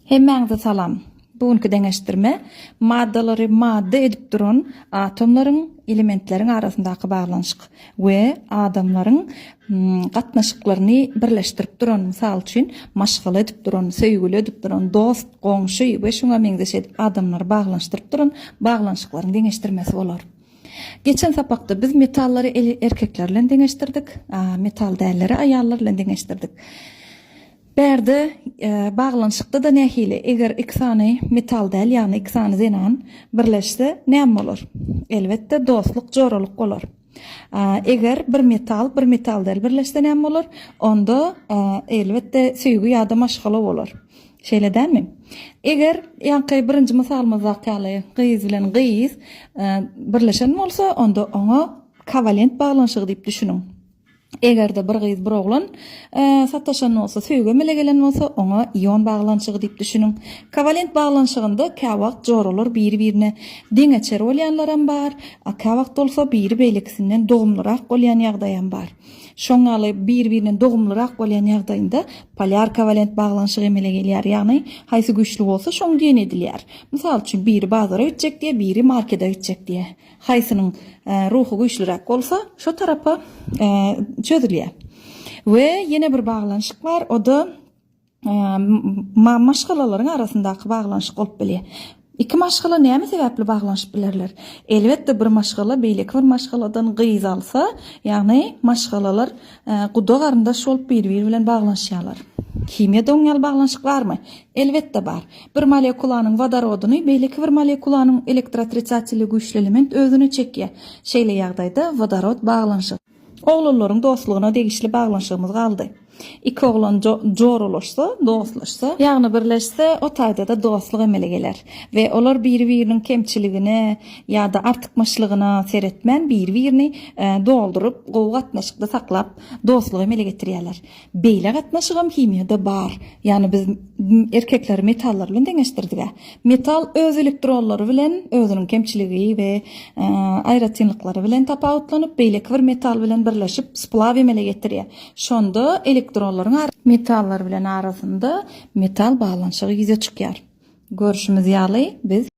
Hemmäňize salam. Bugünkü deňeşdirme maddalary madda edip duran atomlaryň, elementleriň arasyndaky baglanşyk we adamlaryň gatnaşyklaryny birleşdirip duran, mysal üçin maşgala edip duran, söýgüli edip duran, dost, goňşy we şoňa meňzeş edip adamlar baglanşdyryp duran baglanşyklaryň deňeşdirmesi bolar. Geçen sapakda biz metallary erkekler bilen deňeşdirdik, metal dälleri aýallar bilen deňeşdirdik. Berde baglanşykda da nähili eger iki sany metal däl ýani iki sany zenan birleşse näme bolar? Elbetde dostluk, joruluk bolar. Eger bir metal däl birleşse näme bolar? Onda elbetde söýgü ýa-da maşgala bolar. Şeýledenmi? Eger ýanky birinji mysalymyza ýaly gyýyz bilen gyýyz birleşen bolsa, onda oňa kovalent baglanşyk diýip düşünüň. Egerde bir gyýyz bir oglan sataşan bolsa, söýge melegelen bolsa, oňa ion baglanşygy diýip düşünüň. Kovalent baglanşygynda käwagt jorulur biri-birine deňeçer bolýanlar bar, käwagt bolsa biri beýlekisinden dogumlyrak bolýan ýagdaýam bar. Şoňaly bir-birine dogumlyrak bolýan ýagdaýynda polar kovalent baglanşygy emele gelýär, ýagny haýsy güçlü bolsa şoň diýen edilýär. Mysal üçin biri bazara ötjek diýe, biri markeda ötjek diýe. Haýsynyň ruhy güçlürak bolsa, şo tarapa çözülýär. We ýene bir baglanşyk bar, o da maşgalalaryň arasyndaky baglanşyk bolup bilýär. İki maşgala näme sebäpli baglanşyp bilerler? Elbetde bir maşgala beýleki bir maşgaladan gyýyz alsa, ýagny maşgalalar guda garyndaş bolup bir-biri bilen baglanşýarlar. Kimiyada oňal baglanşyk barmy? Elbetde bar. Bir molekulanyň vodorodyny beýleki bir molekulanyň elektrotriçatçyly güçlü element özüne çekýär. Şeýle ýagdaýda vodorod baglanşyk. Oglalaryň dostlugyna degişli baglanşygymyz galdy. İki oglan joruluşsa, dostlaşsa, ýagny birleşse, o taýda da dostluk emele geler. We olar bir-biriniň kemçiligine ýa-da artykmaçlygyna seretmän bir-birini doldurup, gowy gatnaşykda saklap, dostluk emele getirýärler. Beýle gatnaşygam kimiyada bar. Ýani biz erkekler metallar bilen deňeşdirdik. Metal öz elektronlary bilen özüniň kemçiligi we aýratynlyklary bilen tapawutlanyp, beýleki bir metal bilen birleşip, splav emele getirýär. Şonda elektronlaryň metallar bilen arasynda metal baglanşygy ýüze çykýar. Görüşimiz ýaly biz